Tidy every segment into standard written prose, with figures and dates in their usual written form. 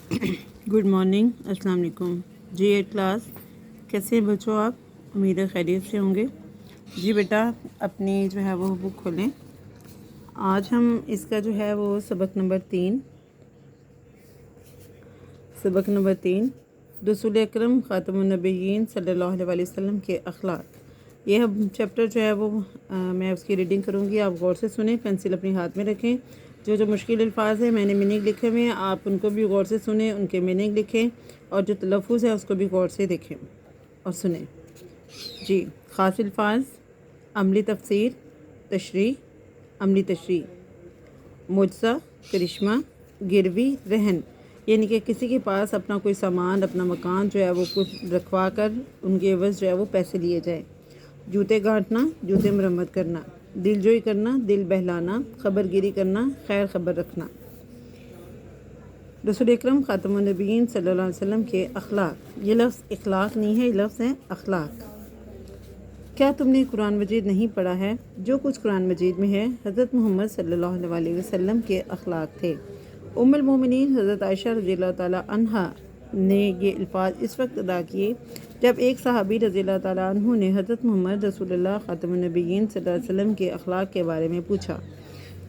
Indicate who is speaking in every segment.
Speaker 1: Good morning, अस्सलाम वालेकुम जी। 8 class कैसे हैं बच्चों आप? उम्मीद है खैरियत से होंगे। जी बेटा, अपनी जो है वो बुक खोलें। आज हम इसका जो है वो सबक नंबर तीन रसूल अकरम ख़ातमुन नबिय्यीन सल्लल्लाहु अलैहि वसल्लम के अखलाक, ये हम चैप्टर जो है वो मैं उसकी रीडिंग करूँगी। आप गौर से सुने, पेंसिल अपने हाथ में रखें। जो मुश्किल अल्फाज है मैंने मीनिंग लिखे हुए हैं, आप उनको भी गौर से सुने, उनके मीनिंग लिखें और जो तलफ़ुज़ है उसको भी गौर से देखें और सुने। जी, ख़ास अल्फाज, अमली तफसीर, तशरीह, अमली तशरीह, मुजज़ा, करिश्मा, गिरवी, रहन, यानी कि किसी के पास अपना कोई सामान, अपना मकान जो है वो कुछ रखवा कर उनके एवज़ जो है वो पैसे लिए जाए। जूते गांठना, जूते मरम्मत करना, दिलजोई करना, दिल बहलाना, खबरगिरी करना, खैर खबर रखना। रसूल अकरम ख़ातमुन नबिय्यीन सल्लल्लाहु अलैहि वसल्लम के अखलाक, ये लफ्ज़ इखलाक नहीं है, ये लफ्ज़ है अखलाक। क्या तुमने कुरान मजीद नहीं पढ़ा है? जो कुछ कुरान मजीद में है हज़रत मोहम्मद सल्लल्लाहु अलैहि वसल्लम के अखलाक थे। उम्मुल मोमिनीन हज़रत आयशा रज़ियल्लाहु ताला अन्हा ने ये अल्फाज इस वक्त अदा किए जब एक सहाबी रज़ियल्लाहु ताला अन्हु ने हज़रत मोहम्मद रसूलुल्लाह ख़ातमुन नबिय्यीन सल्लल्लाहु अलैहि वसल्लम के अखलाक के बारे में पूछा।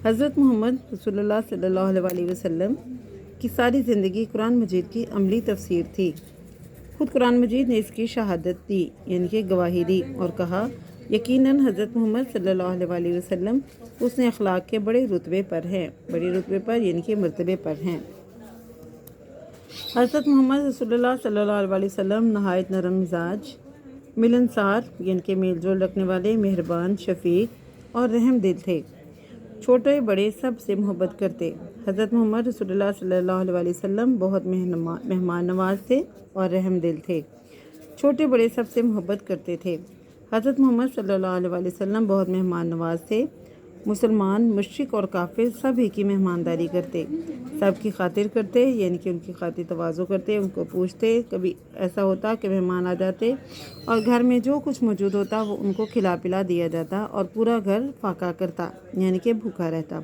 Speaker 1: हज़रत मोहम्मद रसूलुल्लाह सल्लल्लाहु अलैहि वसल्लम की सारी ज़िंदगी कुरान मजीद की अमली तफसीर थी। खुद कुरान मजीद ने इसकी शहादत दी, यानी कि गवाही दी और कहा, यकीनन हज़रत मोहम्मद सल्लल्लाहु अलैहि वसल्लम उसने अखलाक के बड़े रुतबे पर हैं, बड़े रुतबे पर यानी कि मर्तबे पर हैं। हज़रत मोहम्मद रसूलुल्लाह सल्लल्लाहु अलैहि वसल्लम नहायत नरम मिजाज, मिलनसार यानी कि मेल जोल रखने वाले, मेहरबान, शफीक और रहम दिल थे। छोटे बड़े सब से मोहब्बत करते। हज़रत मोहम्मद रसूलुल्लाह सल्लल्लाहु अलैहि वसल्लम बहुत मेहमान नवाज थे और रहम दिल थे। छोटे बड़े सब से मोहब्बत करते थे। हज़रत मोहम्मद सल्लल्लाहु अलैहि वसल्लम बहुत मेहमान नवाज थे। मुसलमान, मुश्रिक और काफिर सभी की मेहमानदारी करते, सब की खातिर करते, यानी कि उनकी खातिर तवाज़ो करते, उनको पूछते। कभी ऐसा होता कि मेहमान आ जाते और घर में जो कुछ मौजूद होता वो उनको खिला पिला दिया जाता और पूरा घर फाका करता, यानी कि भूखा रहता।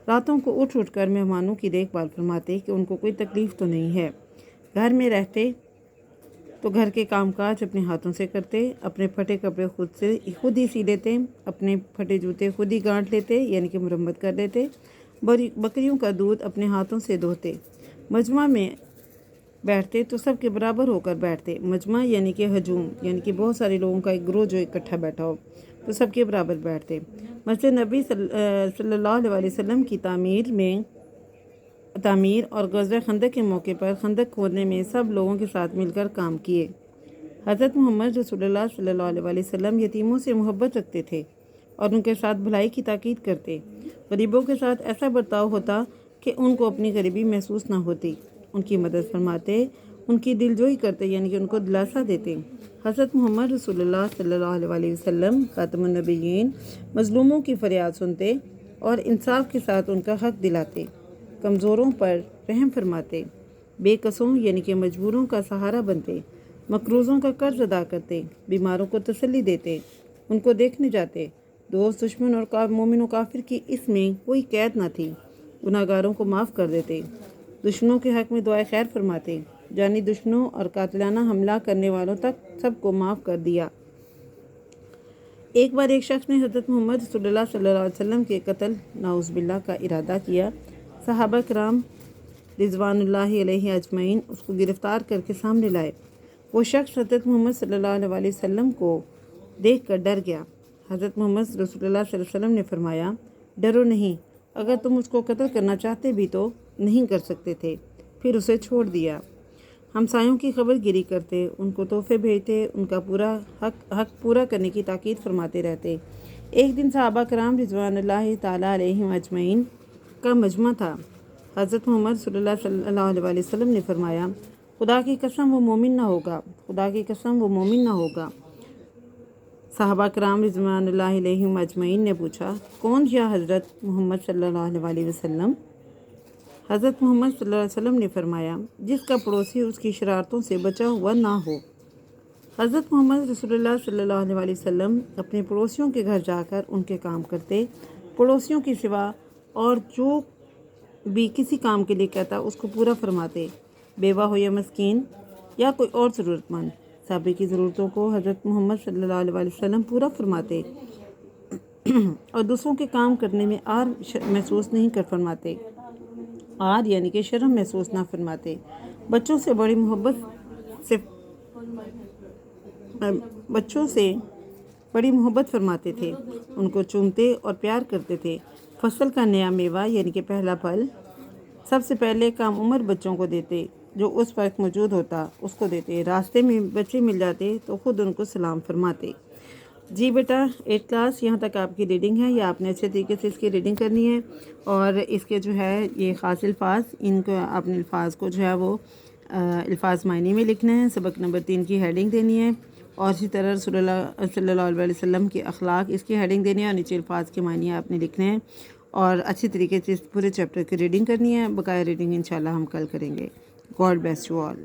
Speaker 1: रातों को उठ उठ कर मेहमानों की देखभाल फरमाते कि उनको कोई तकलीफ़ तो नहीं है। घर में रहते तो घर के कामकाज अपने हाथों से करते, अपने फटे कपड़े खुद ही सी लेते, अपने फटे जूते खुद ही गांठ लेते, यानी कि मरम्मत कर लेते। बकरियों का दूध अपने हाथों से धोते। मजमा में बैठते तो सब के बराबर होकर बैठते। मजमा यानी कि हजूम, यानी कि बहुत सारे लोगों का एक ग्रोह जो इकट्ठा बैठा हो तो सब के बराबर बैठते। मस्जिद नबी सल्लल्लाहु अलैहि वसल्लम की तामीर और ग़ज़वा खंदक के मौके पर खंदक खोदने में सब लोगों के साथ मिलकर काम किए। हज़रत मोहम्मद रसूलुल्लाह सल्लल्लाहु अलैहि वसल्लम यतीमों से मोहब्बत रखते थे और उनके साथ भलाई की ताकीद करते। गरीबों के साथ ऐसा बर्ताव होता कि उनको अपनी गरीबी महसूस ना होती। उनकी मदद फरमाते, उनकी दिलजोई करते, यानी कि उनको दिलासा देते। हज़रत मोहम्मद रसूलुल्लाह सल्लल्लाहु अलैहि वसल्लम ख़ातमुन नबिय्यीन मज़लूमों की फ़रियाद सुनते और इंसाफ के साथ उनका हक़ दिलाते। कमज़ोरों पर रहम फरमाते, बेकसों यानी कि मजबूरों का सहारा बनते, मकरूज़ों का कर्ज अदा करते, बीमारों को तसल्ली देते, उनको देखने जाते। दोस्त, दुश्मन और मोमिन काफिर की इसमें कोई कैद ना थी। गुनाहगारों को माफ़ कर देते, दुश्मनों के हक़ में दुआए खैर फरमाते, जानी दुश्मनों और कातिलाना हमला करने वालों तक सबको माफ़ कर दिया। एक बार एक शख्स ने हज़रत मोहम्मद रसूलुल्लाह सल्लल्लाहु अलैहि वसल्लम के कत्ल नाउज़ुबिल्लाह का इरादा किया। सहाबा किराम रिज़वानुल्लाहि अलैहि अजमईन उसको गिरफ़्तार करके सामने लाए। वो शख्स हज़रत मोहम्मद सल्लल्लाहु अलैहि वसल्लम को देख कर डर गया। हज़रत मोहम्मद रसूलुल्लाह सल्लल्लाहु अलैहि वसल्लम ने फरमाया, डरो नहीं, अगर तुम उसको कत्ल करना चाहते भी तो नहीं कर सकते थे। फिर उसे छोड़ दिया। हमसायों की खबरगिरी करते, उनको तोहफे भेजते, उनका पूरा हक पूरा करने की ताकीद फरमाते रहते। एक दिन सहाबा किराम रिज़वानुल्लाहि ताला अलैहिम अजमईन का मजमा था। हज़रत मोहम्मद सल्लल्लाहु अलैहि वसल्लम ने फरमाया, खुदा की कसम वो मोमिन ना होगा, खुदा की कसम वो मोमिन ना होगा। सहाबा किराम रिज़वानुल्लाहि अलैहिम अजमईन ने पूछा, कौन या हज़रत मोहम्मद सल्लल्लाहु अलैहि वसल्लम? हज़रत मोहम्मद सल्लल्लाहु अलैहि वसल्लम ने फरमाया, जिसका पड़ोसी उसकी शरारतों से बचा हुआ ना हो। हज़रत मोहम्मद रसूलुल्लाह सल्लल्लाहु अलैहि वसल्लम अपने पड़ोसियों के घर जाकर उनके काम करते। पड़ोसियों के सिवा और जो भी किसी काम के लिए कहता उसको पूरा फरमाते। بیوہ ہو یا مسکین یا کوئی اور ضرورت مند، سبھی کی ضرورتوں کو حضرت محمد صلی اللہ علیہ وسلم پورا فرماتے اور دوسروں کے کام کرنے میں آر محسوس نہیں کر فرماتے، آر یعنی کہ شرم محسوس نہ فرماتے۔ بچوں سے بڑی محبت فرماتے تھے، ان کو چومتے اور پیار کرتے تھے۔ فصل کا نیا میوہ یعنی کہ پہلا پھل سب سے پہلے کام عمر بچوں کو دیتے، جو اس وقت موجود ہوتا اس کو دیتے۔ راستے میں بچے مل جاتے تو خود ان کو سلام فرماتے۔ جی بیٹا 8 کلاس یہاں تک آپ کی ریڈنگ ہے، یا آپ نے اچھے طریقے سے اس کی ریڈنگ کرنی ہے، اور اس کے جو ہے یہ خاص الفاظ، ان کو اپنے الفاظ کو جو ہے وہ الفاظ معنی میں لکھنا ہے۔ سبق نمبر 3 کی ہیڈنگ دینی ہے، اور اسی طرح رسول اللہ صلی اللہ علیہ وسلم کے اخلاق اس کی ہیڈنگ دینی ہے، اور نیچے الفاظ کے معنی آپ نے لکھنے ہیں، اور اچھی طریقے سے اس پورے چیپٹر کی ریڈنگ کرنی ہے۔ بقایا ریڈنگ انشاءاللہ ہم کل کریں گے۔ God bless you all.